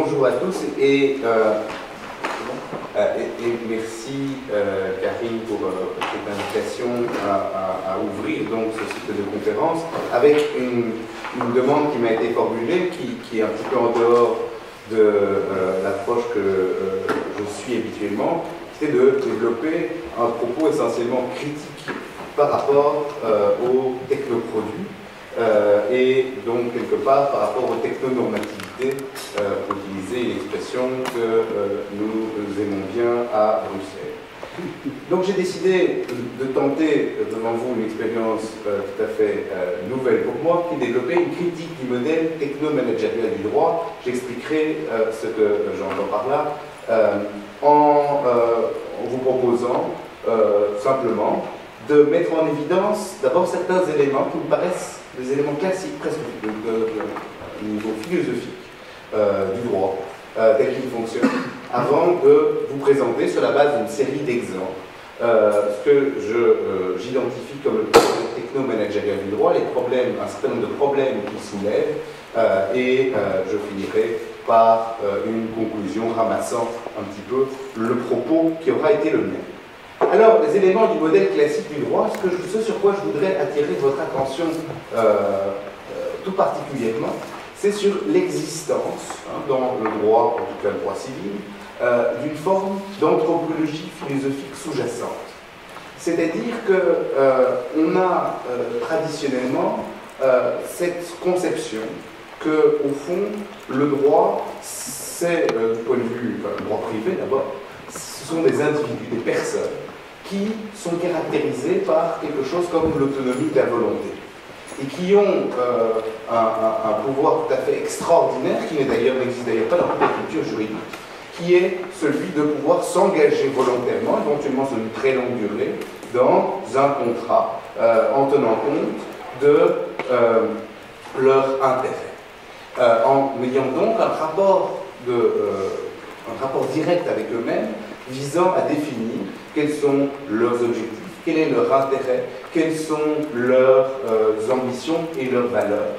bonjour à tous et merci Karine pour cette invitation à ouvrir donc ce cycle de conférence avec une demande qui m'a été formulée qui est un petit peu en dehors de l'approche que je suis habituellement, c'est de développer un propos essentiellement critique par rapport aux technoproduits et donc quelque part par rapport aux technonormativités, pour utiliser une expression que nous aimons bien à Bruxelles. Donc j'ai décidé de tenter devant vous une expérience tout à fait nouvelle pour moi, qui est développer une critique du modèle techno-managérial du droit. J'expliquerai ce que j'entends par là en vous proposant simplement de mettre en évidence d'abord certains éléments qui me paraissent des éléments classiques, presque de niveau philosophique du droit, tel qu'il fonctionne, avant de vous présenter sur la base d'une série d'exemples ce que j'identifie comme le problème techno-managérial du droit, un certain nombre de problèmes qu'il soulève, et je finirai par une conclusion ramassant un petit peu le propos qui aura été le mien. Alors, les éléments du modèle classique du droit, ce sur quoi je voudrais attirer votre attention tout particulièrement, c'est sur l'existence, dans le droit, en tout cas le droit civil, d'une forme d'anthropologie philosophique sous-jacente. C'est-à-dire qu'on a traditionnellement cette conception que, au fond, le droit, c'est, du point de vue, le droit privé d'abord, ce sont des individus, des personnes, qui sont caractérisés par quelque chose comme l'autonomie de la volonté et qui ont un pouvoir tout à fait extraordinaire, qui n'existe d'ailleurs pas dans toute la culture juridique, qui est celui de pouvoir s'engager volontairement, éventuellement sur une très longue durée, dans un contrat en tenant compte de leur intérêt, en ayant donc un rapport direct avec eux-mêmes, visant à définir quels sont leurs objectifs, quel est leur intérêt, quelles sont leurs ambitions et leurs valeurs.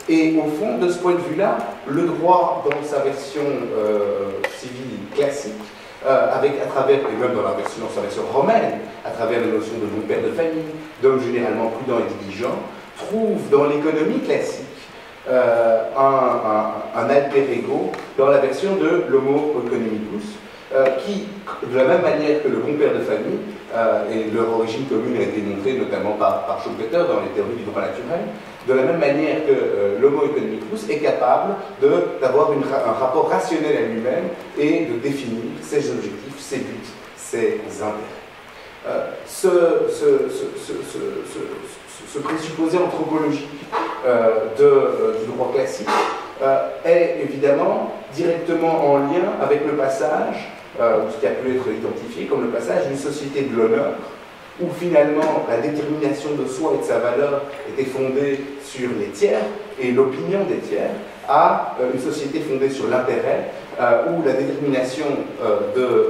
Et au fond, de ce point de vue-là, le droit, dans sa version civile classique, à travers, et même dans sa version romaine, à travers la notion de bon père de famille, d'homme généralement prudent et diligent, trouve dans l'économie classique un alter ego dans la version de l'homo economicus, qui, de la même manière que le bon père de famille, et leur origine commune a été montrée notamment par Schumpeter dans les théories du droit naturel, de la même manière que l'homo economicus est capable d'avoir un rapport rationnel à lui-même et de définir ses objectifs, ses buts, ses intérêts. Ce présupposé anthropologique du droit classique est évidemment directement en lien avec le passage, ce qui a pu être identifié comme le passage d'une société de l'honneur, où finalement la détermination de soi et de sa valeur était fondée sur les tiers et l'opinion des tiers, à une société fondée sur l'intérêt, où la détermination de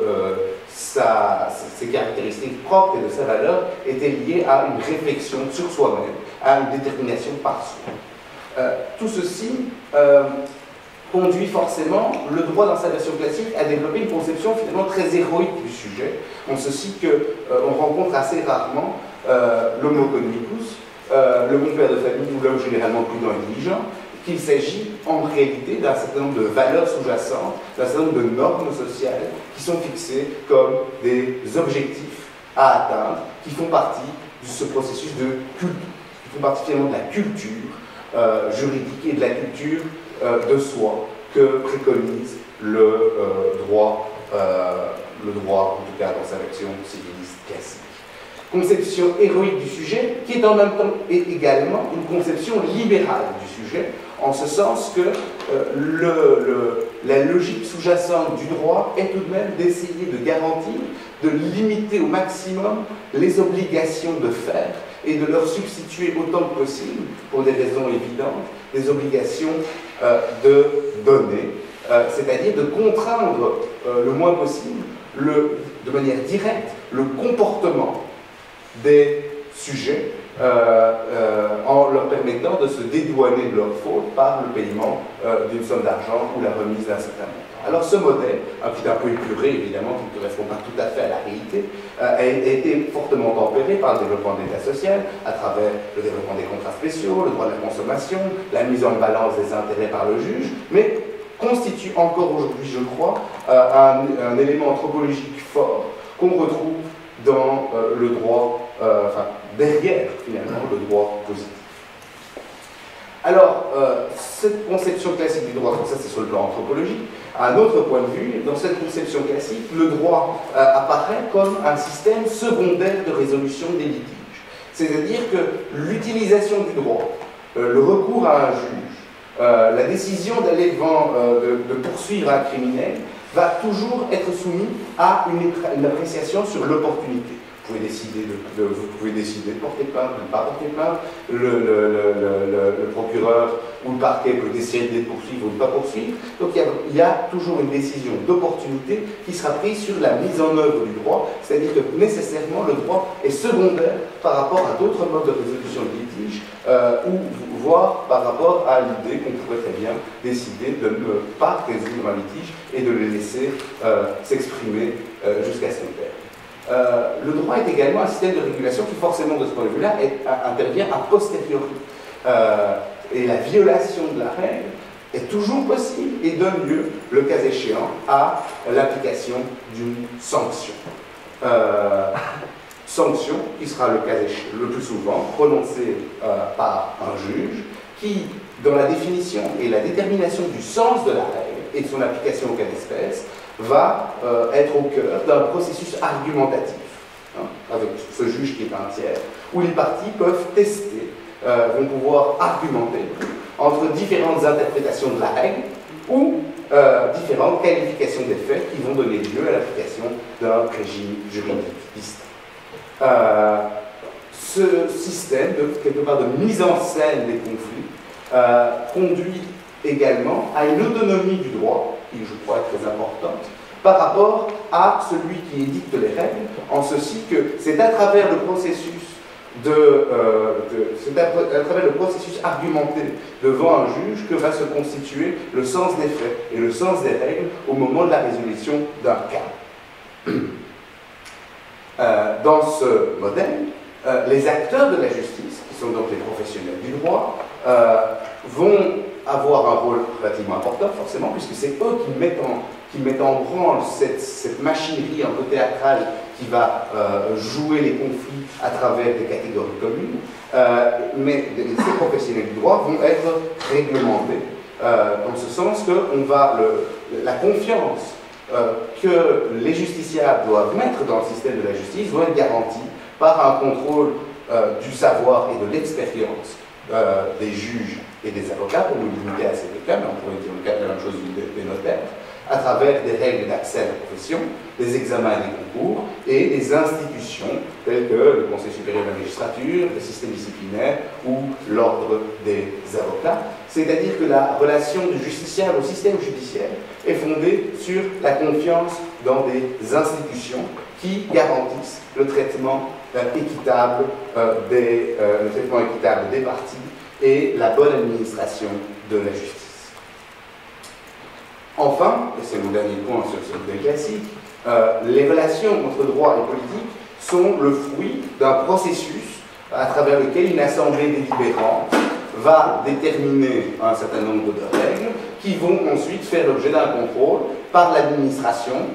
ses caractéristiques propres et de sa valeur était liée à une réflexion sur soi-même, à une détermination par soi. Tout ceci conduit forcément le droit dans sa version classique à développer une conception finalement très héroïque du sujet, en ceci qu'on rencontre assez rarement l'homo economicus, le bon père de famille ou l'homme généralement prudent et diligent, qu'il s'agit en réalité d'un certain nombre de valeurs sous-jacentes, d'un certain nombre de normes sociales qui sont fixées comme des objectifs à atteindre, qui font partie de ce processus de culte, qui font partie finalement de la culture juridique et de la culture de soi que préconise le droit, en tout cas dans sa version civiliste classique. Conception héroïque du sujet, qui est en même temps également une conception libérale du sujet, en ce sens que la logique sous-jacente du droit est tout de même d'essayer de garantir, de limiter au maximum les obligations de faire et de leur substituer autant que possible, pour des raisons évidentes, des obligations de donner, c'est-à-dire de contraindre le moins possible, de manière directe, le comportement des sujets en leur permettant de se dédouaner de leur faute par le paiement d'une somme d'argent ou la remise d'un certain montant. Alors ce modèle, qui est un peu épuré évidemment, qui ne correspond pas tout à fait à la réalité, a été fortement tempéré par le développement de l'État social, à travers le développement des contrats spéciaux, le droit de la consommation, la mise en balance des intérêts par le juge, mais constitue encore aujourd'hui, je crois, un élément anthropologique fort qu'on retrouve dans le droit, enfin derrière finalement le droit positif. Alors, cette conception classique du droit, ça c'est sur le plan anthropologique, à un autre point de vue, dans cette conception classique, le droit apparaît comme un système secondaire de résolution des litiges. C'est-à-dire que l'utilisation du droit, le recours à un juge, la décision d'aller de poursuivre un criminel, va toujours être soumis à une appréciation sur l'opportunité. Vous pouvez décider de porter plainte, de ne pas porter plainte. Le procureur ou le parquet peut décider de poursuivre ou de ne pas poursuivre. Donc il y a toujours une décision d'opportunité qui sera prise sur la mise en œuvre du droit, c'est-à-dire que nécessairement le droit est secondaire par rapport à d'autres modes de résolution de litige, ou voire par rapport à l'idée qu'on pourrait très bien décider de ne pas résoudre un litige et de le laisser s'exprimer jusqu'à son terme. Le droit est également un système de régulation qui, forcément, de ce point de vue-là, intervient a posteriori. Et la violation de la règle est toujours possible et donne lieu, le cas échéant, à l'application d'une sanction. Sanction qui sera, le cas échéant, le plus souvent prononcée par un juge qui, dans la définition et la détermination du sens de la règle et de son application au cas d'espèce, va être au cœur d'un processus argumentatif, avec ce juge qui est un tiers, où les parties peuvent tester, vont pouvoir argumenter entre différentes interprétations de la règle ou différentes qualifications des faits qui vont donner lieu à l'application d'un régime juridique distinct. Ce système, quelque part de mise en scène des conflits, conduit également à une autonomie du droit, qui je crois est très importante, par rapport à celui qui édicte les règles, en ceci que c'est à travers le processus à travers le processus argumenté devant un juge que va se constituer le sens des faits et le sens des règles au moment de la résolution d'un cas. Dans ce modèle, les acteurs de la justice, qui sont donc les professionnels du droit, vont avoir un rôle relativement important, forcément, puisque c'est eux qui mettent en branle cette machinerie un peu théâtrale qui va jouer les conflits à travers des catégories communes. Mais ces professionnels du droit vont être réglementés, dans ce sens que la confiance que les justiciables doivent mettre dans le système de la justice doit être garantie par un contrôle du savoir et de l'expérience des juges et des avocats, pour nous limiter à ces deux cas, mais on pourrait dire la même chose des notaires, à travers des règles d'accès à la profession, des examens et des concours, et des institutions telles que le Conseil supérieur de la magistrature, le système disciplinaire ou l'ordre des avocats. C'est-à-dire que la relation du justiciable au système judiciaire est fondée sur la confiance dans des institutions qui garantissent le traitement équitable des parties et la bonne administration de la justice. Enfin, et c'est mon dernier point sur ce modèle classique, les relations entre droit et politique sont le fruit d'un processus à travers lequel une assemblée délibérante va déterminer un certain nombre de règles qui vont ensuite faire l'objet d'un contrôle par l'administration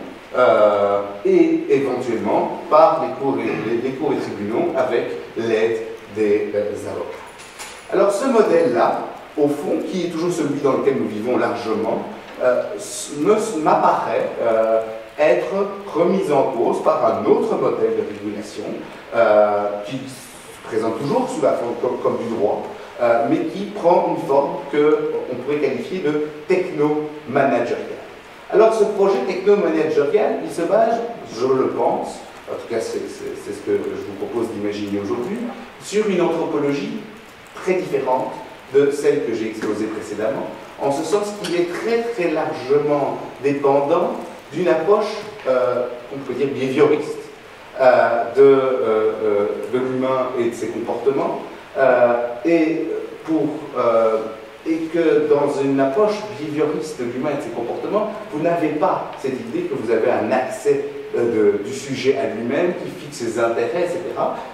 et éventuellement par les cours et tribunaux avec l'aide des avocats. Alors ce modèle-là, au fond, qui est toujours celui dans lequel nous vivons largement, m'apparaît être remis en cause par un autre modèle de régulation qui se présente toujours sous la forme comme du droit, mais qui prend une forme qu'on pourrait qualifier de techno-managériale. Alors ce projet techno-managérial, il se base, je le pense, en tout cas c'est ce que je vous propose d'imaginer aujourd'hui, sur une anthropologie très différente de celle que j'ai exposée précédemment, en ce sens qu'il est très très largement dépendant d'une approche, on peut dire, behavioriste, de l'humain et de ses comportements, et que dans une approche behavioriste de l'humain et de ses comportements, vous n'avez pas cette idée que vous avez un accès du sujet à lui-même qui fixe ses intérêts, etc.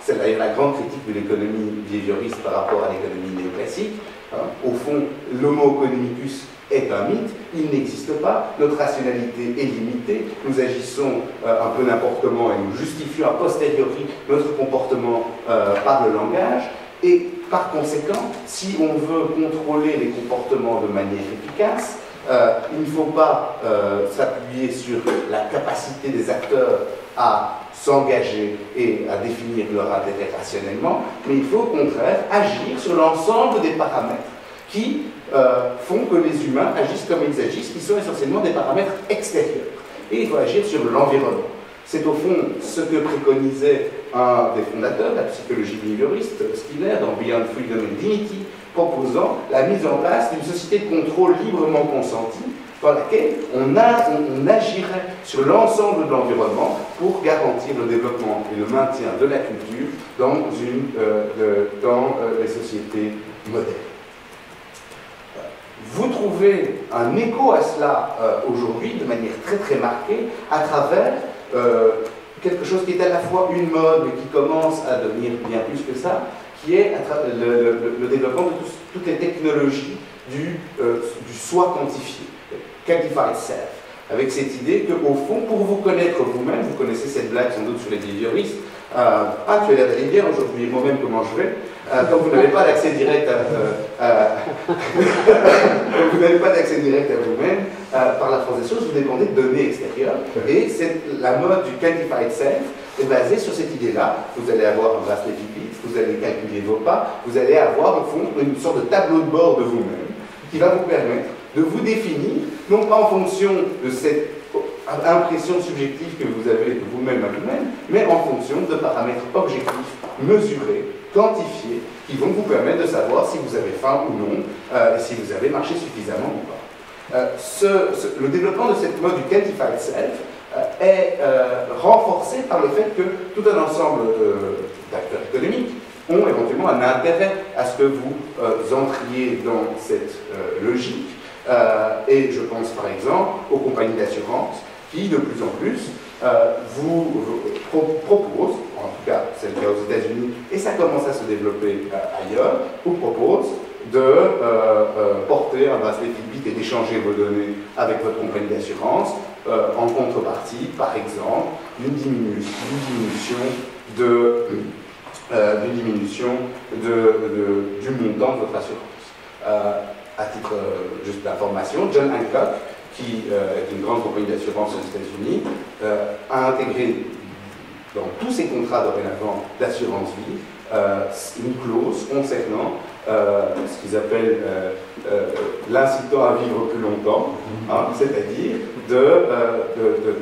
C'est d'ailleurs la grande critique de l'économie behavioriste par rapport à l'économie néoclassique. Au fond, l'homo economicus est un mythe, il n'existe pas, notre rationalité est limitée, nous agissons un peu n'importe comment et nous justifions a posteriori notre comportement par le langage, et par conséquent, si on veut contrôler les comportements de manière efficace, il ne faut pas s'appuyer sur la capacité des acteurs à s'engager et à définir leur intérêt rationnellement, mais il faut au contraire agir sur l'ensemble des paramètres qui font que les humains agissent comme ils agissent, qui sont essentiellement des paramètres extérieurs. Et il faut agir sur l'environnement. C'est au fond ce que préconisait un des fondateurs de la psychologie behavioriste, Skinner, dans Beyond Freedom and Dignity, proposant la mise en place d'une société de contrôle librement consentie, dans laquelle on agirait sur l'ensemble de l'environnement pour garantir le développement et le maintien de la culture dans les sociétés modernes. Vous trouvez un écho à cela aujourd'hui de manière très très marquée à travers quelque chose qui est à la fois une mode mais qui commence à devenir bien plus que ça, qui est le développement de toutes les technologies du soi quantifié, quantified self, avec cette idée qu'au fond, pour vous connaître vous-même, vous connaissez cette blague sans doute sur les behavioristes, tu as l'air d'aller bien aujourd'hui, moi-même comment je vais, quand vous n'avez pas d'accès direct vous n'avez pas d'accès direct à vous-même, par la force des choses, vous dépendez de données extérieures, et la mode du quantified self est basée sur cette idée-là. Vous allez avoir un bracelet Fitbit, vous allez calculer vos pas, vous allez avoir au fond une sorte de tableau de bord de vous-même qui va vous permettre de vous définir, non pas en fonction de cette impression subjective que vous avez de vous-même à vous-même, mais en fonction de paramètres objectifs, mesurés, quantifiés, qui vont vous permettre de savoir si vous avez faim ou non, et si vous avez marché suffisamment ou pas. Le développement de cette mode du quantified self est renforcé par le fait que tout un ensemble d'acteurs économiques ont éventuellement un intérêt à ce que vous entriez dans cette logique. Et je pense par exemple aux compagnies d'assurance qui, de plus en plus, vous proposent, en tout cas c'est le cas aux États-Unis, et ça commence à se développer ailleurs, vous proposent de porter un bracelet Fitbit et d'échanger vos données avec votre compagnie d'assurance en contrepartie, par exemple, d'une diminution du montant de votre assurance. À titre juste d'information, John Hancock, qui est une grande compagnie d'assurance aux États-Unis, a intégré dans tous ses contrats dorénavant d'assurance vie une clause concernant ce qu'ils appellent l'incitant à vivre plus longtemps, c'est-à-dire de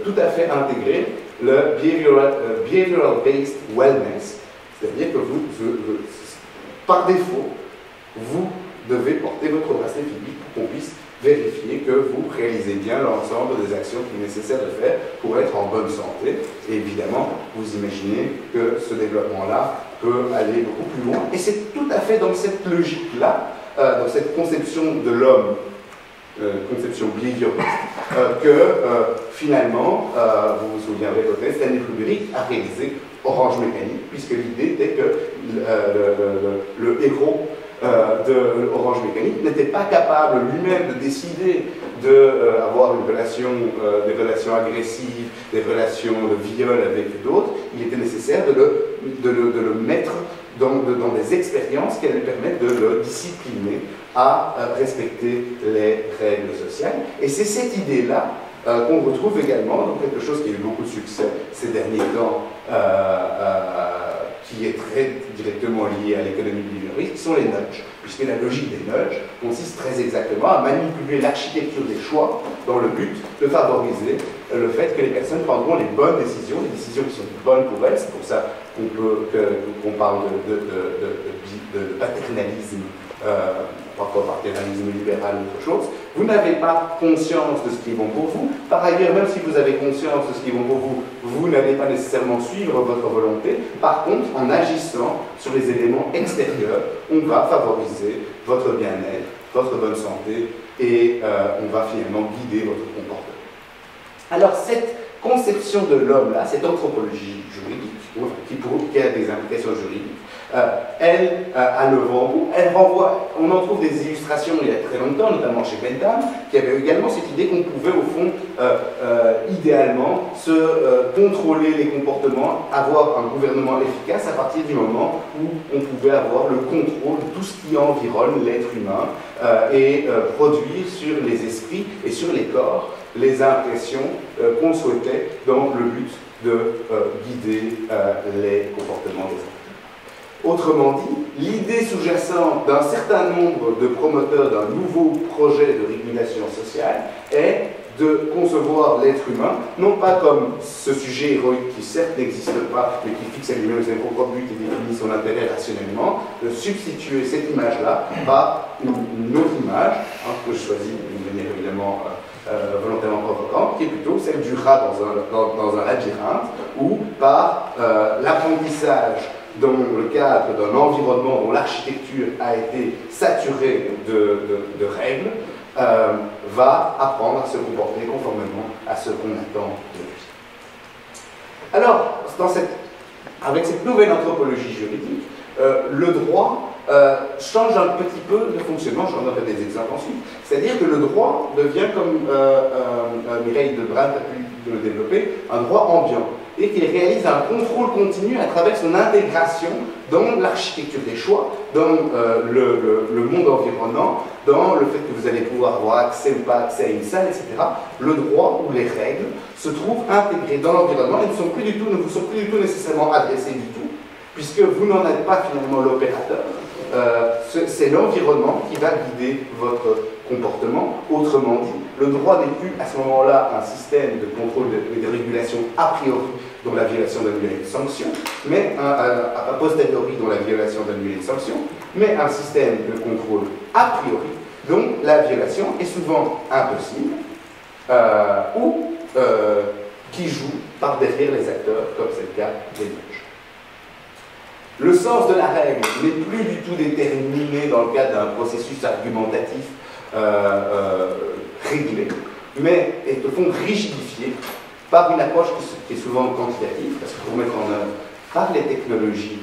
tout à fait intégrer le behavioral-based wellness, c'est-à-dire que par défaut, vous devez porter votre bracelet Fitbit pour qu'on puisse vérifier que vous réalisez bien l'ensemble des actions qu'il est nécessaire de faire pour être en bonne santé. Et évidemment, vous imaginez que ce développement-là peut aller beaucoup plus loin. Et c'est tout à fait dans cette logique-là, dans cette conception de l'homme, conception behavioriste, que finalement, vous vous souviendrez peut-être, Stanley Kubrick a réalisé Orange Mécanique, puisque l'idée était que le héros de Orange Mécanique n'était pas capable lui-même de décider d'avoir des relations agressives, des relations de viol avec d'autres. Il était nécessaire de le mettre dans des expériences qui allaient permettre de le discipliner à respecter les règles sociales. Et c'est cette idée-là qu'on retrouve également dans quelque chose qui a eu beaucoup de succès ces derniers temps, qui est très directement lié à l'économie behavioriste, qui sont les nudges, puisque la logique des nudges consiste très exactement à manipuler l'architecture des choix dans le but de favoriser le fait que les personnes prendront les bonnes décisions, les décisions qui sont bonnes pour elles. C'est pour ça qu'on parle de paternalisme parfois par terranisme libéral ou autre chose. Vous n'avez pas conscience de ce qui est bon pour vous. Par ailleurs, même si vous avez conscience de ce qui est bon pour vous, vous n'allez pas nécessairement suivre votre volonté. Par contre, en agissant sur les éléments extérieurs, on va favoriser votre bien-être, votre bonne santé, et on va finalement guider votre comportement. Alors, cette conception de l'homme-là, cette anthropologie juridique, qui a des implications juridiques, elle a le vent en poupe. Elle renvoie, on en trouve des illustrations il y a très longtemps, notamment chez Bentham, qui avait également cette idée qu'on pouvait au fond, idéalement, contrôler les comportements, avoir un gouvernement efficace à partir du moment où on pouvait avoir le contrôle de tout ce qui environne l'être humain et produire sur les esprits et sur les corps les impressions qu'on souhaitait dans le but de guider les comportements des hommes. Autrement dit, l'idée sous-jacente d'un certain nombre de promoteurs d'un nouveau projet de régulation sociale est de concevoir l'être humain, non pas comme ce sujet héroïque qui certes n'existe pas, mais qui fixe à lui-même ses propres buts et définit son intérêt rationnellement, de substituer cette image-là par une autre image, que je choisis d'une manière évidemment volontairement provocante, qui est plutôt celle du rat dans un labyrinthe, ou par l'apprentissage dans le cadre d'un environnement dont l'architecture a été saturée de règles, va apprendre à se comporter conformément à ce qu'on attend de lui. Alors, avec cette nouvelle anthropologie juridique, le droit change un petit peu de fonctionnement, j'en donnerai des exemples ensuite, c'est-à-dire que le droit devient, comme Mireille Delbrun a pu le développer, un droit ambiant, et qu'il réalise un contrôle continu à travers son intégration dans l'architecture des choix, dans le monde environnant, dans le fait que vous allez pouvoir avoir accès ou pas accès à une salle, etc. Le droit ou les règles se trouvent intégrées dans l'environnement et ne vous sont plus du tout nécessairement adressées du tout, puisque vous n'en êtes pas finalement l'opérateur. C'est l'environnement qui va guider votre comportement. Autrement dit, le droit n'est plus à ce moment-là un système de contrôle et de régulation a priori dont la violation donne lieu à une sanction, mais a posteriori dont la violation donne lieu à une sanction, mais un système de contrôle a priori dont la violation est souvent impossible ou qui joue par derrière les acteurs, comme c'est le cas des juges. Le sens de la règle n'est plus du tout déterminé dans le cadre d'un processus argumentatif réglé, mais est au fond rigidifié par une approche qui est souvent quantitative, parce que pour mettre en œuvre par les technologies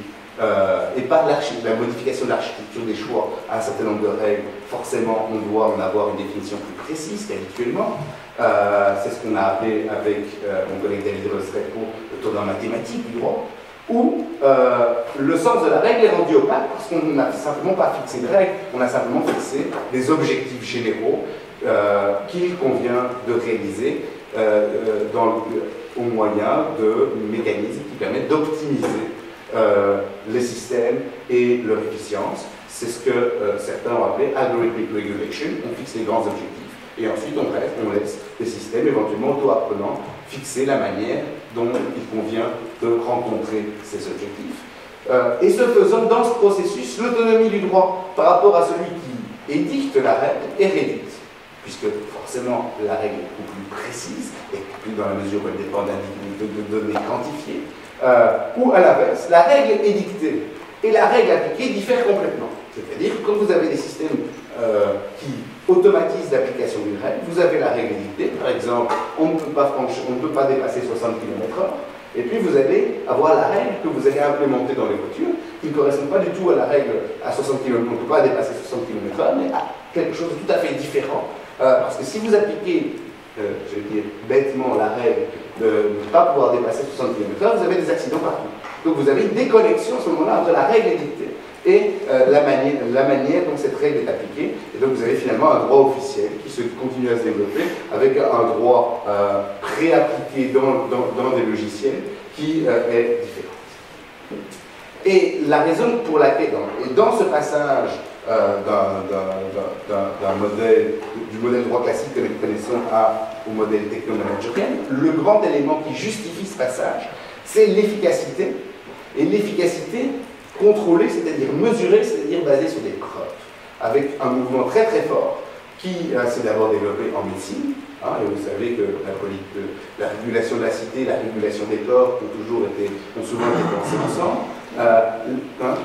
et par la modification de l'architecture des choix à un certain nombre de règles, forcément on doit en avoir une définition plus précise qu'habituellement. C'est ce qu'on a appelé avec mon collègue David Restrepo le tournant mathématique du droit, où le sens de la règle est rendu opaque parce qu'on n'a simplement pas fixé de règles, on a simplement fixé des objectifs généraux qu'il convient de réaliser au moyen de mécanismes qui permettent d'optimiser les systèmes et leur efficience. C'est ce que certains ont appelé algorithmic regulation. On fixe les grands objectifs et ensuite on laisse les systèmes éventuellement auto-apprenants fixer la manière dont il convient de rencontrer ces objectifs. Et ce faisant, dans ce processus, l'autonomie du droit par rapport à celui qui édicte la règle est réduite, puisque forcément la règle est beaucoup plus précise, et plus dans la mesure où elle dépend de données quantifiées, ou à l'inverse, la règle édictée et la règle appliquée diffèrent complètement. C'est-à-dire que quand vous avez des systèmes qui automatisent l'application d'une règle, vous avez la règle édictée, par exemple, on ne peut pas dépasser 60 km/h, et puis vous allez avoir la règle que vous allez implémenter dans les voitures, qui ne correspond pas du tout à la règle à 60 km/h, on ne peut pas dépasser 60 km/h, mais à quelque chose de tout à fait différent. Parce que si vous appliquez, je vais dire bêtement, la règle de ne pas pouvoir dépasser 60 km/h, vous avez des accidents partout. Donc vous avez une déconnexion à ce moment-là entre la règle édictée et la manière dont cette règle est appliquée. Et donc vous avez finalement un droit officiel qui se continue à se développer avec un droit préappliqué dans des logiciels qui est différent. Et la raison pour laquelle, dans ce passage du modèle droit classique que nous connaissons au modèle technomanagériel, le grand élément qui justifie ce passage, c'est l'efficacité. Et l'efficacité contrôlée, c'est-à-dire mesurée, c'est-à-dire basée sur des preuves. avec un mouvement très très fort qui s'est d'abord développé en médecine. Et vous savez que la régulation de la cité, la régulation des corps ont souvent été pensées ensemble.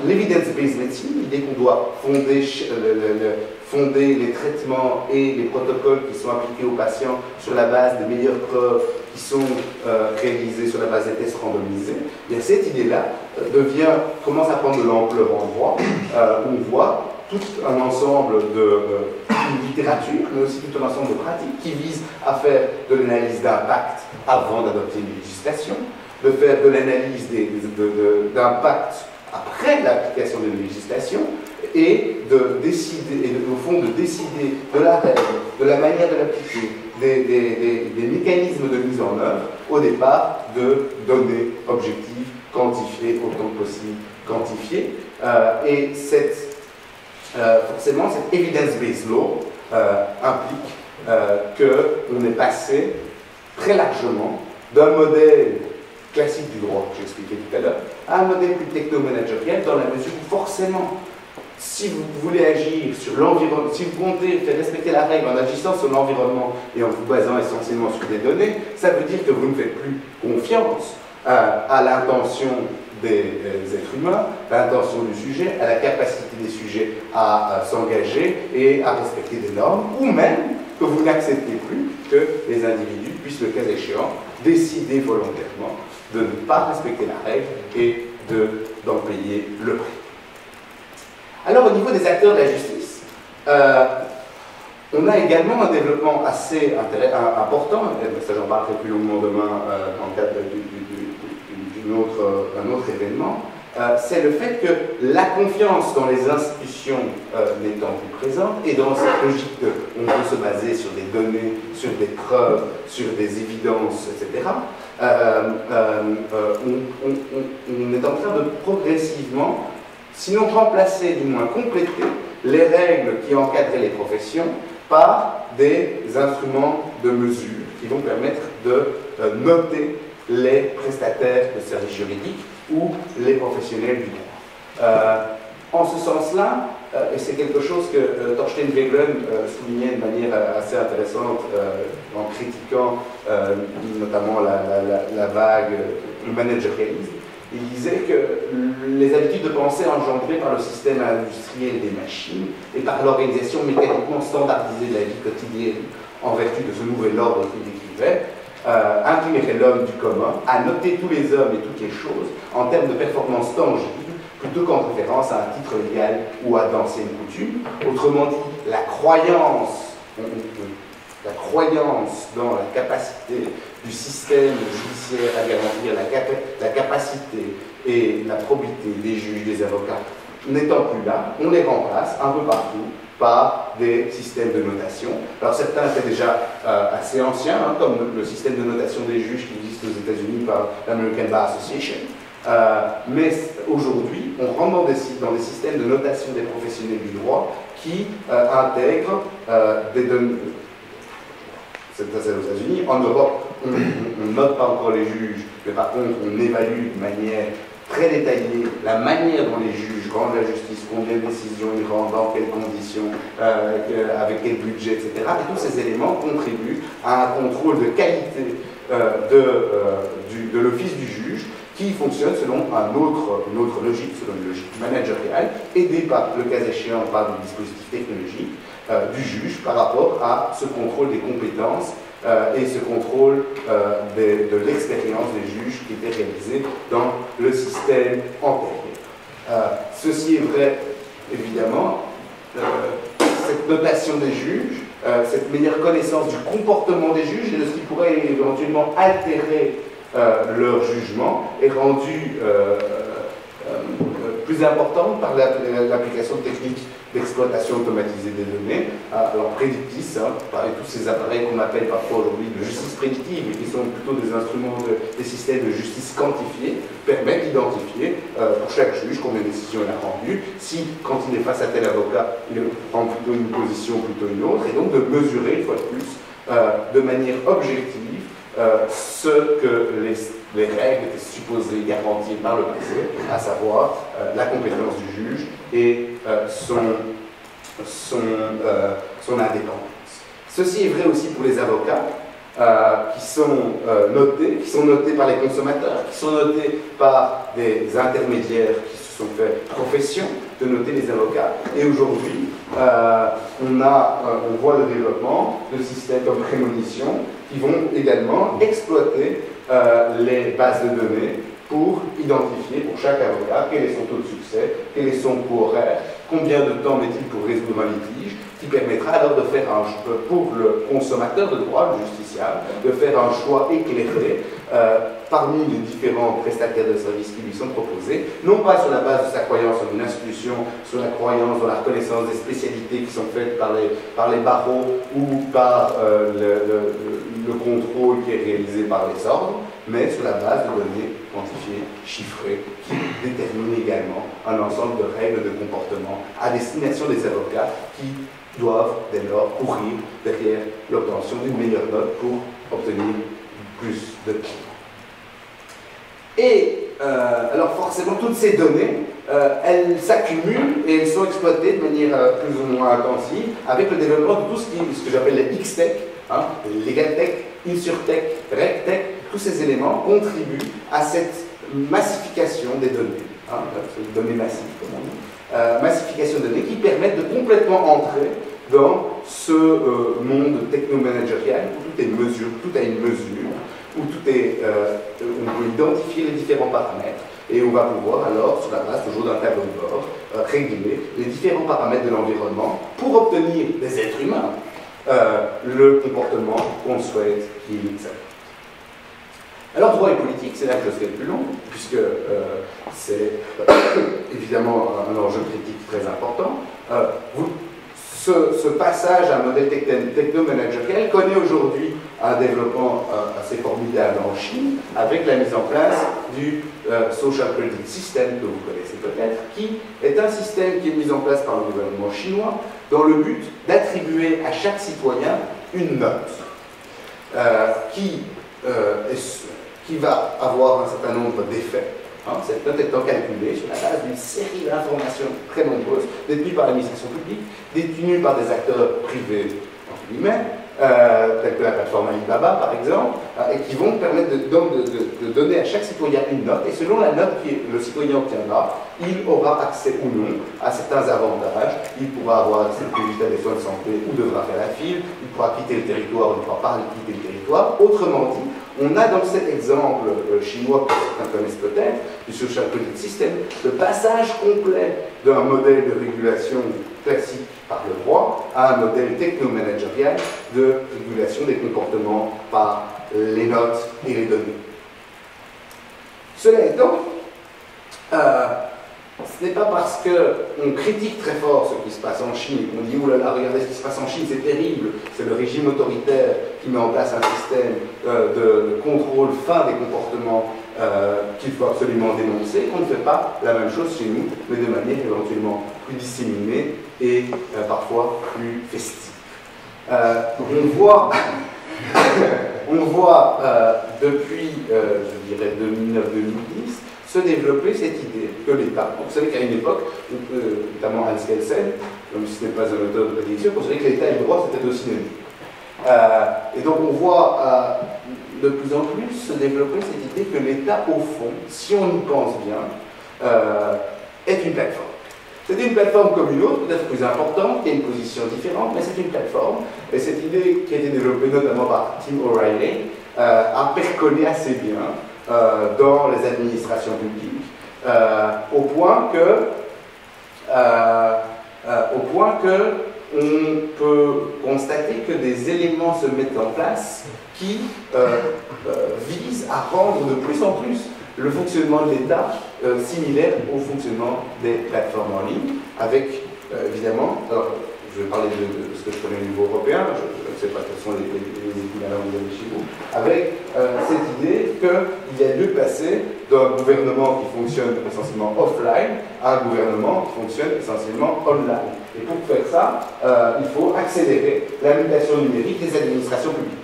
L'evidence-based medicine, l'idée qu'on doit fonder les traitements et les protocoles qui sont appliqués aux patients sur la base des meilleures preuves qui sont réalisées sur la base des tests randomisés, bien cette idée-là commence à prendre de l'ampleur en droit, où on voit tout un ensemble de littérature, mais aussi tout un ensemble de pratiques qui visent à faire de l'analyse d'impact avant d'adopter une législation, de faire de l'analyse d'impact après l'application d'une législation, et de décider, au fond, de décider de la règle, de la manière de l'appliquer, des mécanismes de mise en œuvre, au départ, de données objectives, quantifiées, autant que possible quantifiées. Et forcément, cette evidence-based law implique qu'on est passé très largement d'un modèle classique du droit, que j'expliquais tout à l'heure, à un modèle plus techno-managériel, dans la mesure où forcément, si vous voulez agir sur l'environnement, si vous comptez faire respecter la règle en agissant sur l'environnement et en vous basant essentiellement sur des données, ça veut dire que vous ne faites plus confiance à l'intention des êtres humains, à l'intention du sujet, à la capacité des sujets à s'engager et à respecter des normes, ou même que vous n'acceptez plus que les individus puissent, le cas échéant, décider volontairement de ne pas respecter la règle et d'en payer le prix. Alors, au niveau des acteurs de la justice, on a également un développement assez important, ça j'en parlerai plus longuement demain dans le cadre d'un autre événement, c'est le fait que la confiance dans les institutions n'étant plus présente, et dans cette logique qu'on peut se baser sur des données, sur des preuves, sur des évidences, etc., on est en train de progressivement, sinon remplacer, du moins compléter, les règles qui encadraient les professions par des instruments de mesure qui vont permettre de noter les prestataires de services juridiques ou les professionnels du droit. En ce sens-là, et c'est quelque chose que Thorstein Veblen soulignait de manière assez intéressante en critiquant notamment la vague managérialisme, il disait que les habitudes de pensée engendrées par le système industriel des machines et par l'organisation mécaniquement standardisée de la vie quotidienne en vertu de ce nouvel ordre qu'il décrivait, inclinerait l'homme du commun à noter tous les hommes et toutes les choses en termes de performances tangibles plutôt qu'en référence à un titre légal ou à d'anciennes coutumes. Autrement dit, la croyance dans la capacité du système judiciaire à garantir la capacité et la probité des juges, des avocats, n'étant plus là, on les remplace un peu partout par des systèmes de notation. Alors certains étaient déjà assez anciens, comme le système de notation des juges qui existe aux États-Unis par l'American Bar Association. Mais aujourd'hui, on rentre dans des systèmes de notation des professionnels du droit qui intègrent des données. C'est aux États-Unis. En Europe, on ne note pas encore les juges, mais par contre, on évalue de manière très détaillée la manière dont les juges rendent la justice, combien de décisions ils rendent, dans quelles conditions, avec quel budget, etc. Et tous ces éléments contribuent à un contrôle de qualité de l'office du juge qui fonctionne selon une autre logique, selon une logique managériale, aidée par, le cas échéant, par des dispositifs technologiques du juge par rapport à ce contrôle des compétences et ce contrôle de l'expérience des juges qui était réalisé dans le système antérieur. Ceci est vrai, évidemment, cette notation des juges, cette meilleure connaissance du comportement des juges et de ce qui pourrait éventuellement altérer leur jugement est rendue plus importante par l'application de techniques d'exploitation automatisée des données. Alors Predictis, par tous ces appareils qu'on appelle parfois aujourd'hui de justice prédictive, et qui sont plutôt des instruments, des systèmes de justice quantifiés, permettent d'identifier pour chaque juge combien de décisions il a rendues, si quand il est face à tel avocat, il prend plutôt une position, plutôt une autre, et donc de mesurer, une fois de plus, de manière objective, ce que les règles étaient supposées garantir par le passé, à savoir la compétence du juge et son indépendance. Ceci est vrai aussi pour les avocats, qui sont notés par les consommateurs, qui sont notés par des intermédiaires qui se sont fait profession de noter les avocats. Et aujourd'hui, on voit le développement de systèmes comme Prémonition qui vont également exploiter les bases de données pour identifier pour chaque avocat quel est son taux de succès, quel est son coût horaire, combien de temps met-il pour résoudre un litige, qui permettra alors de faire pour le consommateur de droit, le justiciable, de faire un choix éclairé parmi les différents prestataires de services qui lui sont proposés, non pas sur la base de sa croyance en une institution, sur la croyance dans la reconnaissance des spécialités qui sont faites par les barreaux ou par le contrôle qui est réalisé par les ordres, mais sur la base de données quantifiées, chiffrées, qui déterminent également un ensemble de règles de comportement à destination des avocats qui doivent dès lors courir derrière l'obtention d'une meilleure note pour obtenir plus de clients. Et alors forcément, toutes ces données, elles s'accumulent et elles sont exploitées de manière plus ou moins intensive avec le développement de tout ce que j'appelle les X-Tech, Legal Tech, InsurTech, RegTech. Tous ces éléments contribuent à cette massification des données, données massives comme on dit, massification de données qui permettent de complètement entrer dans ce monde technomanagérial où tout est mesure, tout a une mesure, où tout est, on peut identifier les différents paramètres et on va pouvoir alors, sur la base toujours d'un tableau de bord, régler les différents paramètres de l'environnement pour obtenir des êtres humains le comportement qu'on souhaite qu'ils aient. Alors, droit et politique, c'est là que je serai le plus long, puisque c'est évidemment un enjeu critique très important. Ce passage à un modèle technomanagérial connaît aujourd'hui un développement assez formidable en Chine, avec la mise en place du Social Credit System, que vous connaissez peut-être, qui est un système qui est mis en place par le gouvernement chinois dans le but d'attribuer à chaque citoyen une note qui va avoir un certain nombre d'effets. Cette note étant calculée sur la base d'une série d'informations très nombreuses détenues par l'administration publique, détenues par des acteurs privés, entre guillemets, tels que la plateforme Alibaba par exemple, et qui vont permettre de donner à chaque citoyen une note, et selon la note que le citoyen obtiendra, il aura accès ou non à certains avantages. Il pourra avoir accès plus vite à des soins de santé ou devra faire la file, il pourra quitter le territoire ou ne pourra pas quitter le territoire. Autrement dit, on a dans cet exemple chinois que certains connaissent peut-être, du Social Credit System, le passage complet d'un modèle de régulation classique par le droit à un modèle technomanagérial de régulation des comportements par les notes et les données. Cela étant, ce n'est pas parce qu'on critique très fort ce qui se passe en Chine et qu'on dit « Ouh là là, regardez ce qui se passe en Chine, c'est terrible, c'est le régime autoritaire qui met en place un système de contrôle fin des comportements qu'il faut absolument dénoncer », qu'on ne fait pas la même chose chez nous, mais de manière éventuellement plus disséminée et parfois plus festive. On voit depuis, je dirais, 2009-2010, se développer cette idée que l'État, vous savez qu'à une époque, notamment Hans Kelsen, même si ce n'est pas un auteur de prédiction, considérait que l'État et le droit c'était deux synonymes. Et donc on voit de plus en plus se développer cette idée que l'État, au fond, si on y pense bien, est une plateforme. C'est une plateforme comme une autre, peut-être plus importante, qui a une position différente, mais c'est une plateforme. Et cette idée qui a été développée notamment par Tim O'Reilly a percolé assez bien dans les administrations publiques, au point que on peut constater que des éléments se mettent en place qui visent à rendre de plus en plus le fonctionnement de l'État similaire au fonctionnement des plateformes en ligne, avec évidemment, alors, je vais parler de ce que je connais au niveau européen, je ne sais pas quels sont les équivalents chez vous, avec cette idée qu'il y a lieu de passer d'un gouvernement qui fonctionne essentiellement offline à un gouvernement qui fonctionne essentiellement online. Et pour faire ça, il faut accélérer la mutation numérique des administrations publiques.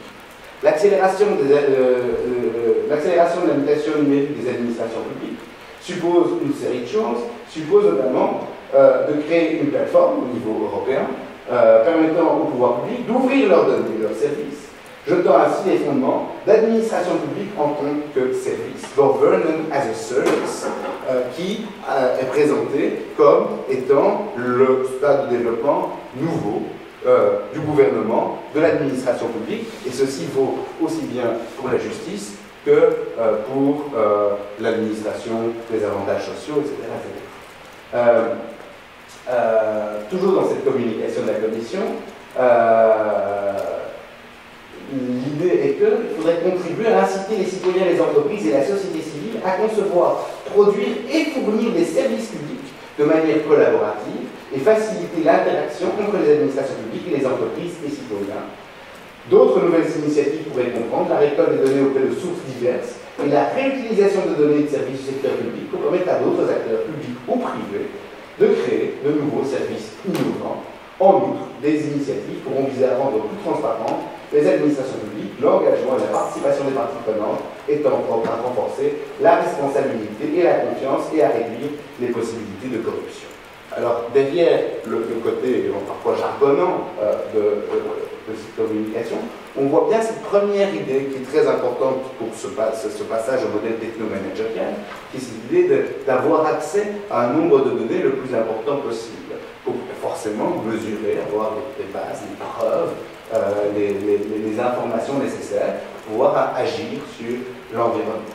L'accélération de la mutation numérique des administrations publiques suppose une série de choses, suppose notamment de créer une plateforme au niveau européen permettant au pouvoir public d'ouvrir leurs données et leurs services, jetant ainsi les fondements d'administration publique en tant que service, governance as a service, qui est présenté comme étant le stade de développement nouveau du gouvernement, de l'administration publique, et ceci vaut aussi bien pour la justice que pour l'administration des avantages sociaux, etc. Toujours dans cette communication de la Commission, l'idée est qu'il faudrait contribuer à inciter les citoyens, les entreprises et la société civile à concevoir, produire et fournir des services publics de manière collaborative et faciliter l'interaction entre les administrations publiques et les entreprises et citoyens. D'autres nouvelles initiatives pourraient comprendre la récolte des données auprès de sources diverses et la réutilisation de données de services du secteur public pour permettre à d'autres acteurs publics ou privés de créer de nouveaux services innovants. En outre, des initiatives pourront viser à rendre plus transparentes les administrations publiques, l'engagement et la participation des parties prenantes étant propres à renforcer la responsabilité et la confiance et à réduire les possibilités de corruption. Alors, derrière le côté parfois jargonnant de cette communication, on voit bien cette première idée qui est très importante pour ce passage au modèle techno-managérial, qui est cette idée d'avoir accès à un nombre de données le plus important possible, pour forcément mesurer, avoir des bases, des preuves, les informations nécessaires pour pouvoir agir sur l'environnement.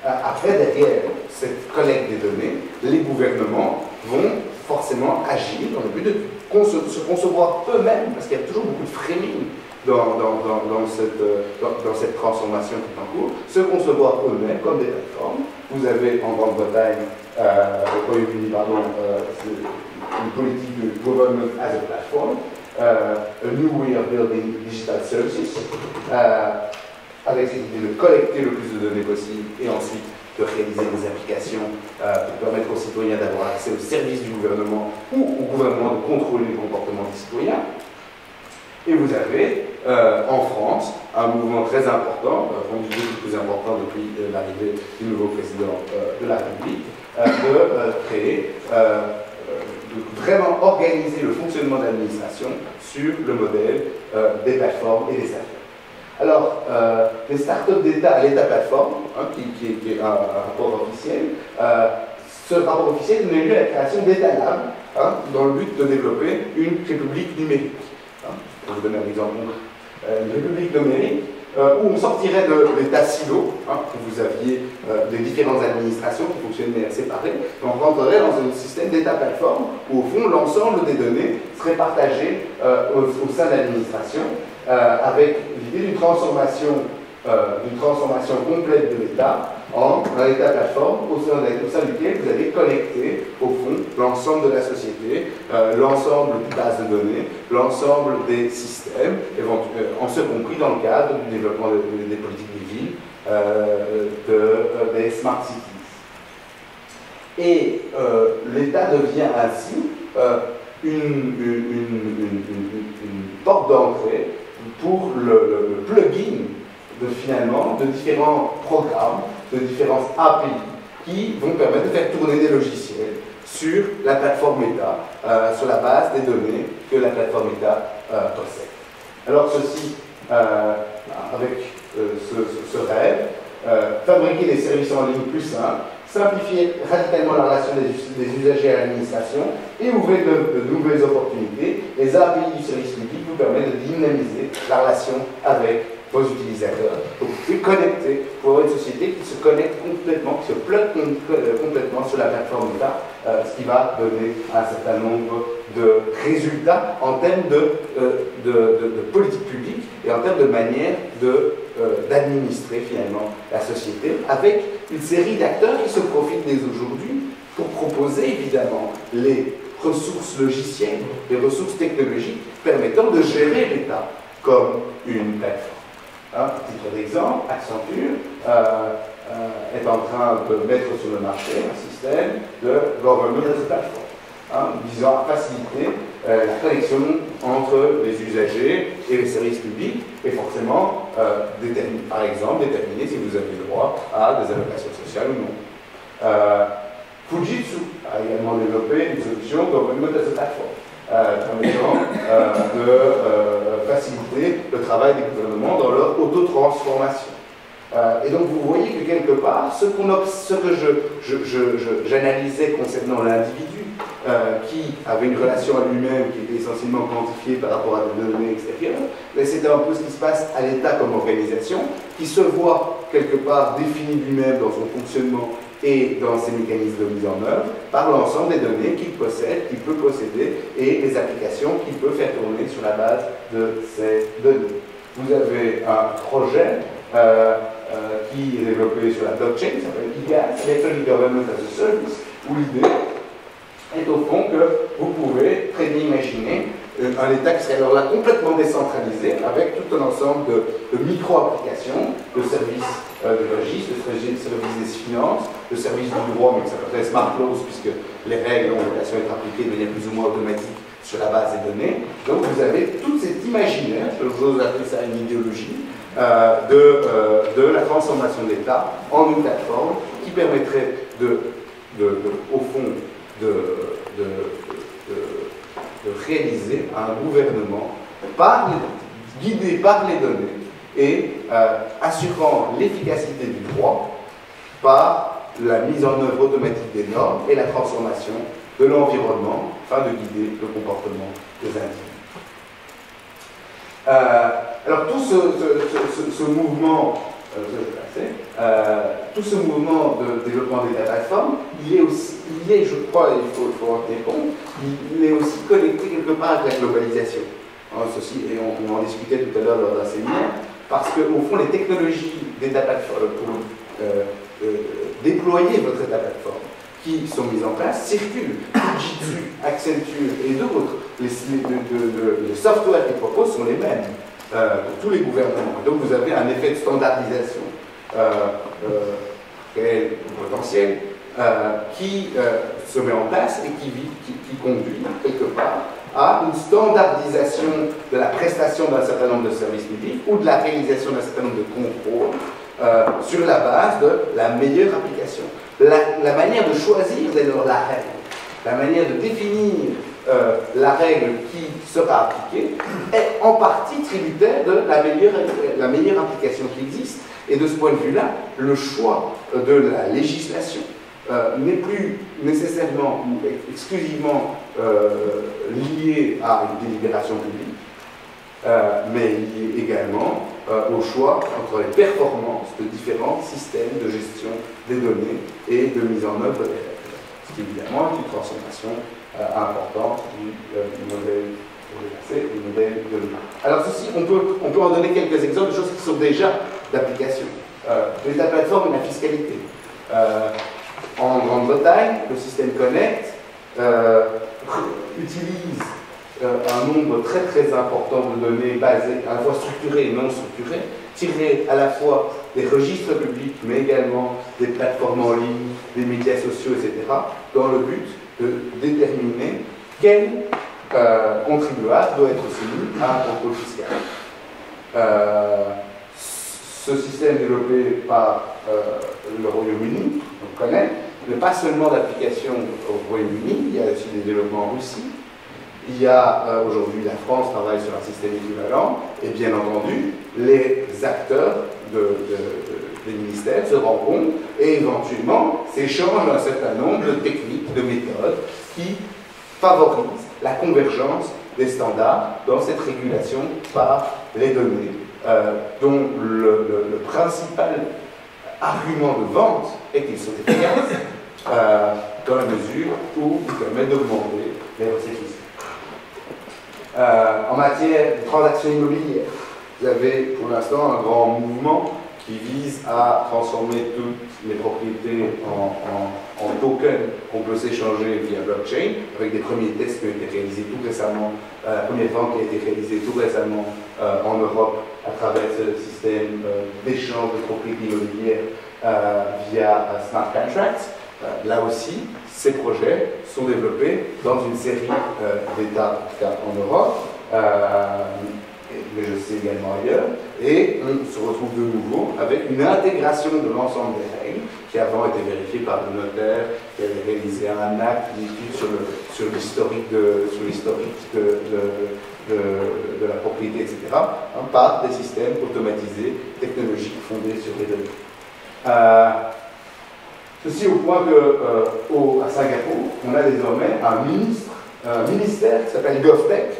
Après, derrière cette collecte des données, les gouvernements vont forcément agir dans le but de se concevoir eux-mêmes, parce qu'il y a toujours beaucoup de framing dans cette transformation qui est en cours, se concevoir eux-mêmes comme des plateformes. Vous avez en Grande-Bretagne, au Royaume-Uni, une politique de government as a platform, a new way of building digital services, avec cette idée de collecter le plus de données possible et ensuite de réaliser des applications pour permettre aux citoyens d'avoir accès aux services du gouvernement ou au gouvernement de contrôler le comportement des citoyens. Et vous avez en France un mouvement très important, rendu beaucoup plus important depuis l'arrivée du nouveau président de la République, de créer, de vraiment organiser le fonctionnement de l'administration sur le modèle des plateformes et des affaires. Alors, les startups d'État à l'État plateforme, qui est un rapport officiel, ce rapport officiel donne lieu à la création d'État Lab, dans le but de développer une république numérique. Pour vous donner un exemple, une république numérique où on sortirait de l'État silo, où vous aviez les différentes administrations qui fonctionnaient séparées, et on rentrerait dans un système d'État plateforme où, au fond, l'ensemble des données serait partagé au sein de l'administration, avec l'idée d'une transformation complète de l'État en un État plateforme au sein duquel vous avez connecté, au fond, l'ensemble de la société, l'ensemble des bases de données, l'ensemble des systèmes, en ce compris dans le cadre du développement des politiques des villes, des smart cities. Et l'État devient ainsi une porte d'entrée pour le plugin finalement de différents programmes, de différents API qui vont permettre de faire tourner des logiciels sur la plateforme État, sur la base des données que la plateforme État possède. Alors ceci, avec ce rêve, fabriquer des services en ligne plus simples, simplifier radicalement la relation des usagers à l'administration et ouvrir de nouvelles opportunités. Les API du service public vous permettent de dynamiser la relation avec vos utilisateurs. Donc, vous pouvez connecter pour avoir une société qui se connecte complètement, qui se plug complètement sur la plateforme État, ce qui va donner un certain nombre de résultats en termes de politique publique et en termes de manière d'administrer finalement la société, avec une série d'acteurs qui se profitent dès aujourd'hui pour proposer évidemment les ressources logicielles, les ressources technologiques permettant de gérer l'État comme une plateforme. À titre d'exemple, Accenture est en train de mettre sur le marché un système de government as a platform, visant à faciliter la connexion entre les usagers et les services publics, et forcément, par exemple, déterminer si vous avez le droit à des allocations sociales ou non. Fujitsu a également développé une solution Government as a Platform, permettant de faciliter le travail des gouvernements dans leur autotransformation. Et donc vous voyez que quelque part, ce que j'analysais concernant l'individu, qui avait une relation à lui-même qui était essentiellement quantifiée par rapport à des données extérieures, mais c'était un peu ce qui se passe à l'État comme organisation, qui se voit quelque part défini lui-même dans son fonctionnement et dans ses mécanismes de mise en œuvre par l'ensemble des données qu'il possède, qu'il peut posséder et les applications qu'il peut faire tourner sur la base de ces données. Vous avez un projet qui est développé sur la blockchain, qui s'appelle IGAS, Electronic Government as a Service, où l'idée est au fond que vous pouvez très bien imaginer un État qui serait alors là complètement décentralisé, avec tout un ensemble de micro-applications, de services de registre, de services des finances, de services du droit, mais que ça s'appelle smart laws, puisque les règles ont vocation à être appliquées de manière plus ou moins automatique sur la base des données. Donc vous avez tout cet imaginaire, je vous appelle ça une idéologie, de la transformation de l'État en une plateforme qui permettrait au fond de réaliser un gouvernement guidé par les données et assurant l'efficacité du droit par la mise en œuvre automatique des normes et la transformation de l'environnement afin de guider le comportement des individus. Alors tout ce mouvement, tout ce mouvement de développement des data plateformes, il est, je crois, il faut en tenir compte, il est aussi connecté quelque part avec la globalisation. Et on en discutait tout à l'heure lors d'un séminaire, parce qu'au fond, les technologies des data plateformes pour déployer votre data plateforme qui sont mises en place circulent. Fujitsu, Accenture et d'autres, les softwares qu'ils proposent sont les mêmes pour tous les gouvernements. Donc vous avez un effet de standardisation réel ou potentiel qui se met en place et qui conduit quelque part à une standardisation de la prestation d'un certain nombre de services publics ou de la réalisation d'un certain nombre de contrôles sur la base de la meilleure application. La manière de choisir dès lors la règle, la manière de définir la règle qui sera appliquée est en partie tributaire de la meilleure application qui existe. Et de ce point de vue-là, le choix de la législation n'est plus nécessairement ou exclusivement lié à une délibération publique, mais lié également au choix entre les performances de différents systèmes de gestion des données et de mise en œuvre des règles. Ce qui évidemment est une transformation importante du modèle du modèle de l'humain. Alors ceci, on peut en donner quelques exemples de choses qui sont déjà d'application. La plateforme et la fiscalité. En Grande-Bretagne, le système Connect utilise un nombre très très important de données basées à la fois structurées et non structurées, tirées à la fois des registres publics, mais également des plateformes en ligne, des médias sociaux, etc., dans le but de déterminer quel contribuable doit être soumis à un contrôle fiscal. Ce système développé par le Royaume-Uni, on connaît, n'est pas seulement d'application au Royaume-Uni, il y a aussi des développements en Russie. Il y a aujourd'hui, la France travaille sur un système équivalent, et bien entendu, les acteurs des ministères se rencontrent et éventuellement s'échangent un certain nombre de techniques, de méthodes qui favorisent la convergence des standards dans cette régulation par les données, dont le principal argument de vente est qu'ils sont efficaces dans la mesure où ils permettent d'augmenter les recettes fiscales. En matière de transactions immobilières, vous avez pour l'instant un grand mouvement qui vise à transformer toutes les propriétés en tokens qu'on peut s'échanger via blockchain, avec des premiers tests qui ont été réalisés tout récemment, la première vente qui a été réalisée tout récemment en Europe à travers ce système d'échange de propriétés immobilières via smart contracts. Là aussi, ces projets sont développés dans une série d'États, en tout cas en Europe, mais je sais également ailleurs, et on se retrouve de nouveau avec une intégration de l'ensemble des règles qui avant était vérifié par le notaire, qui avait réalisé un acte, une étude sur l'historique de la propriété, etc., par des systèmes automatisés, technologiques, fondés sur les données. Ceci au point qu'à Singapour, on a désormais un ministère qui s'appelle GovTech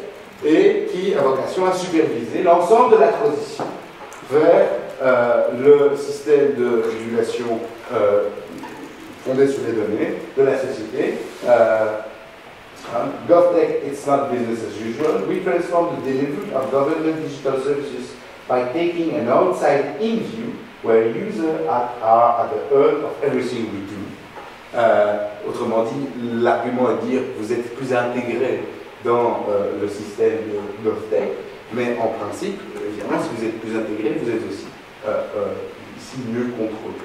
et qui a vocation à superviser l'ensemble de la transition vers le système de régulation fondé sur les données de la société. GovTech, it's not business as usual. We transform the delivery of government digital services by taking an outside-in view where users are at the heart of everything we do. Autrement dit, l'argument est de dire que vous êtes plus intégré dans le système de GovTech, mais en principe, évidemment, si vous êtes plus intégré, vous êtes aussi ici mieux contrôlé.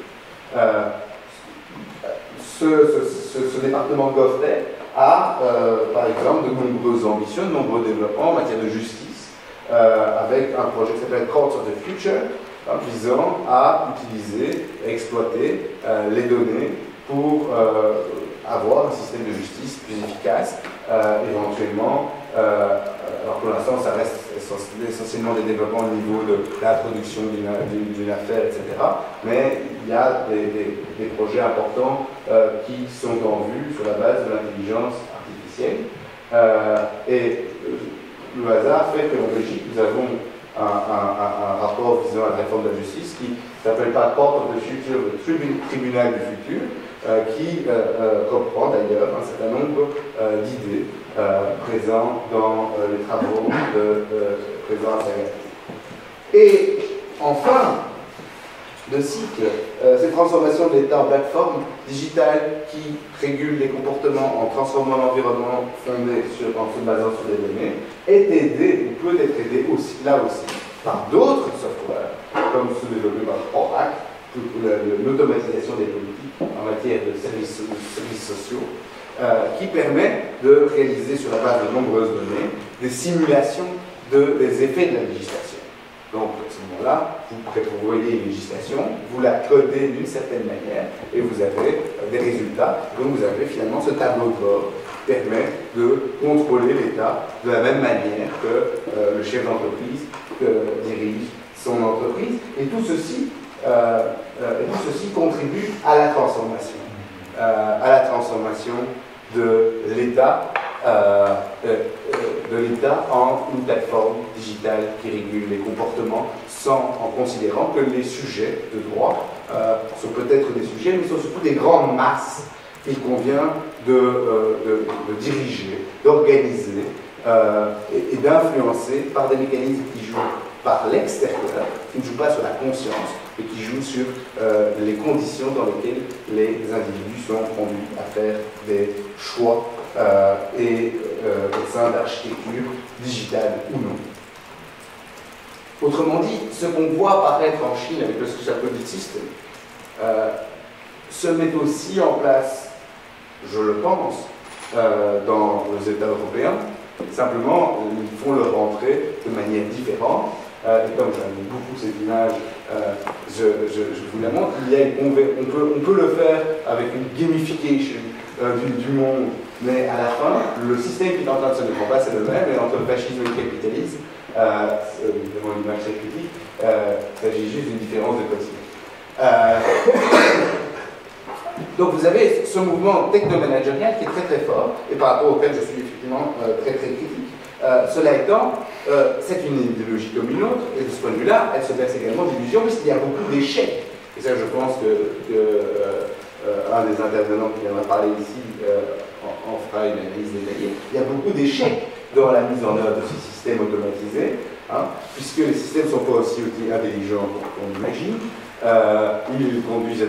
Ce département GovTech a, par exemple, de nombreuses ambitions, de nombreux développements en matière de justice, avec un projet qui s'appelle Courts of the Future, visant à utiliser, à exploiter les données pour avoir un système de justice plus efficace, éventuellement. Alors pour l'instant, ça reste essentiellement des développements au niveau de l'introduction d'une affaire, etc. Mais il y a des projets importants qui sont en vue sur la base de l'intelligence artificielle. Et le hasard fait qu'en Belgique, nous avons un rapport visant à la réforme de la justice qui ne s'appelle pas Court of the Future, le tribunal du futur, qui reprend d'ailleurs un certain nombre d'idées présentes dans les travaux de président Singapour. Et enfin, le cycle, cette transformation de l'État en plateforme digitale qui régule les comportements en transformant l'environnement fondé en se basant sur les données, est aidé, ou peut être aidé aussi, là aussi, par d'autres softwares, comme ceux développés par Oracle, l'automatisation des politiques en matière de services sociaux, qui permet de réaliser sur la base de nombreuses données des simulations des effets de la législation. Donc, à ce moment-là, vous voyez une législation, vous la codez d'une certaine manière et vous avez des résultats. Donc, vous avez finalement ce tableau de bord qui permet de contrôler l'État de la même manière que le chef d'entreprise dirige son entreprise. Et tout ceci contribue à la transformation de l'État en une plateforme digitale qui régule les comportements en considérant que les sujets de droit sont peut-être des sujets, mais sont surtout des grandes masses qu'il convient de diriger, d'organiser et d'influencer par des mécanismes qui jouent par l'extérieur, qui ne jouent pas sur la conscience, et qui jouent sur les conditions dans lesquelles les individus sont conduits à faire des choix au sein d'architecture digitale ou non. Autrement dit, ce qu'on voit apparaître en Chine avec le social credit system se met aussi en place, je le pense, dans les États européens. Simplement, ils font leur entrée de manière différente. Et comme j'aime beaucoup cette image, je vous la montre. On peut le faire avec une gamification du monde, mais à la fin, le système qui est en train de se mettre en place est le même, et entre le fascisme et le capitalisme, évidemment une image très critique, il s'agit juste d'une différence de quotidien. Donc vous avez ce mouvement techno-managérial qui est très très fort, et par rapport auquel je suis effectivement très très critique. Cela étant, c'est une idéologie comme une autre, et de ce point de vue-là, elle se berce également d'illusions, puisqu'il y a beaucoup d'échecs. Et ça, je pense que un des intervenants qui viendra parler ici en fera une analyse détaillée. Il y a beaucoup d'échecs dans la mise en œuvre de ces systèmes automatisés, puisque les systèmes ne sont pas aussi intelligents qu'on imagine. Ils conduisent à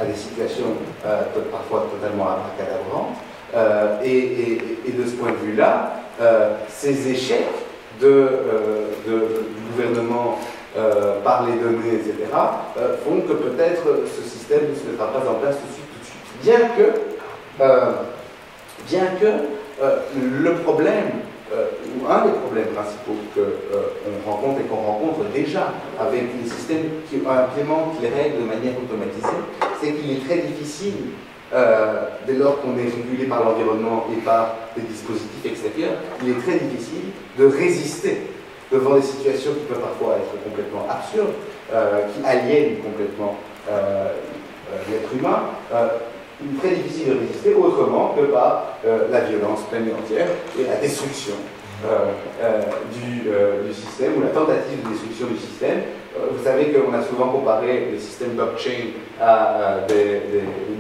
des situations parfois totalement abracadabrantes. Et de ce point de vue-là, ces échecs du gouvernement par les données, etc., font que peut-être ce système ne se mettra pas en place tout de suite. Bien que le problème, ou un des problèmes principaux qu'on rencontre et qu'on rencontre déjà avec les systèmes qui implémentent les règles de manière automatisée, c'est qu'il est très difficile, dès lors qu'on est régulé par l'environnement et par des dispositifs extérieurs, il est très difficile de résister devant des situations qui peuvent parfois être complètement absurdes, qui aliènent complètement l'être humain. Il est très difficile de résister autrement que par la violence pleine et entière et la destruction du système, ou la tentative de destruction du système. Vous savez qu'on a souvent comparé les systèmes blockchain à des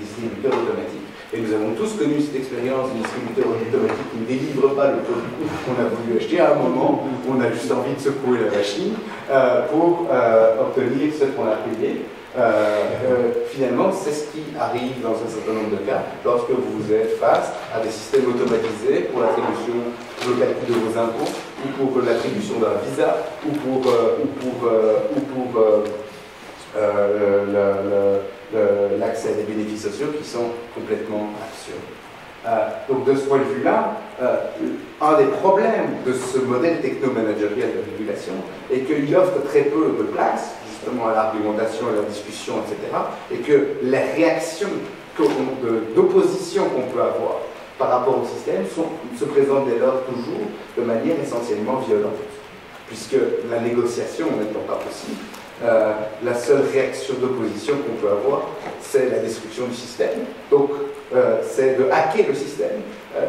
distributeurs automatiques. Et nous avons tous connu cette expérience du distributeur automatique qui ne délivre pas le produit qu'on a voulu acheter. À un moment, on a juste envie de secouer la machine pour obtenir ce qu'on a payé. Finalement, c'est ce qui arrive dans un certain nombre de cas lorsque vous êtes face à des systèmes automatisés pour l'attribution le calcul de vos impôts, ou pour l'attribution d'un visa, ou pour l'accès à des bénéfices sociaux qui sont complètement absurdes. Donc de ce point de vue-là, un des problèmes de ce modèle technomanagérial de régulation est qu'il offre très peu de place justement à l'argumentation, à la discussion, etc. Et que les réactions d'opposition qu'on peut avoir par rapport au système se présentent dès lors toujours de manière essentiellement violente, puisque la négociation n'étant pas possible, la seule réaction d'opposition qu'on peut avoir, c'est la destruction du système. Donc, c'est de hacker le système,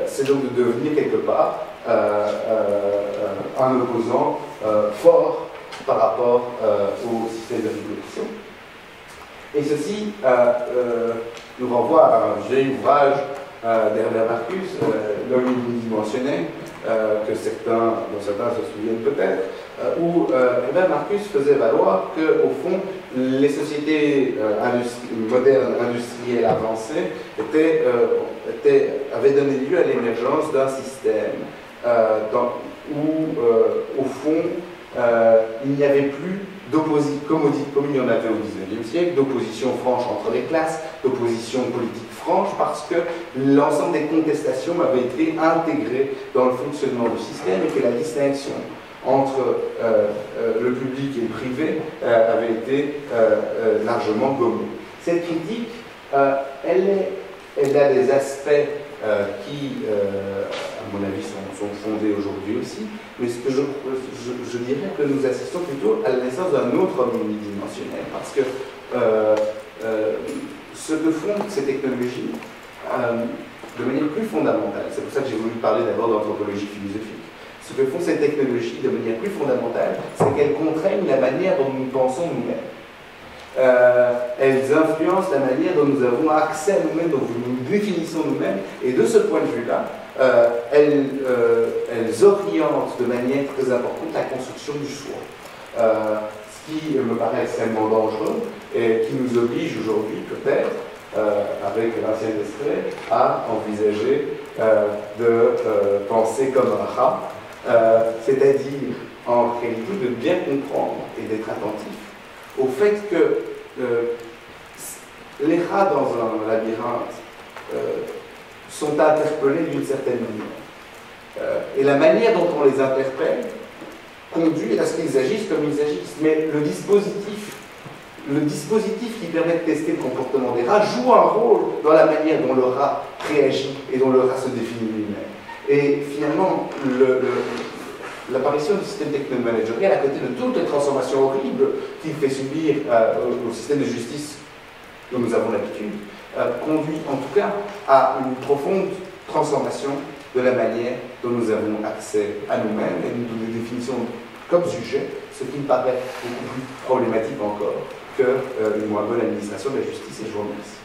c'est donc de devenir quelque part un opposant fort par rapport au système de régulation. Et ceci nous renvoie à un vieil ouvrage d'Herbert Marcus, L'homme unidimensionnel, dont certains se souviennent peut-être, où Herbert Marcus faisait valoir qu'au fond, les sociétés modernes, industrielles avancées, avaient donné lieu à l'émergence d'un système où, au fond, il n'y avait plus d'opposition, comme il y en avait au XIXe siècle, d'opposition franche entre les classes, d'opposition politique franche, parce que l'ensemble des contestations avait été intégré dans le fonctionnement du système et que la distinction entre le public et le privé avait été largement gommée. Cette critique, elle a des aspects qui, à mon avis, sont fondés aujourd'hui aussi, mais ce que je dirais que nous assistons plutôt à la naissance d'un autre homme unidimensionnel, parce que ce que font ces technologies, de manière plus fondamentale, c'est pour ça que j'ai voulu parler d'abord d'anthropologie philosophique, ce que font ces technologies de manière plus fondamentale, c'est qu'elles contraignent la manière dont nous pensons nous-mêmes. Elles influencent la manière dont nous avons accès à nous-mêmes, dont nous définissons nous-mêmes, et de ce point de vue-là, elles orientent de manière très importante la construction du soi. Ce qui me paraît extrêmement dangereux et qui nous oblige aujourd'hui peut-être, avec l'ancien Destrée, à envisager de penser comme un rat, c'est-à-dire en réalité de bien comprendre et d'être attentif au fait que les rats dans un labyrinthe sont interpellés d'une certaine manière. Et la manière dont on les interpelle conduit à ce qu'ils agissent comme ils agissent. Mais le dispositif qui permet de tester le comportement des rats joue un rôle dans la manière dont le rat réagit et dont le rat se définit lui-même. Et finalement, l'apparition du système technomanagérial, à côté de toutes les transformations horribles qu'il fait subir au système de justice dont nous avons l'habitude, conduit en tout cas à une profonde transformation de la manière dont nous avons accès à nous-mêmes et nous nous définissons comme sujet, ce qui me paraît beaucoup plus problématique encore qu'une moins bonne administration de la justice. Et je vous remercie.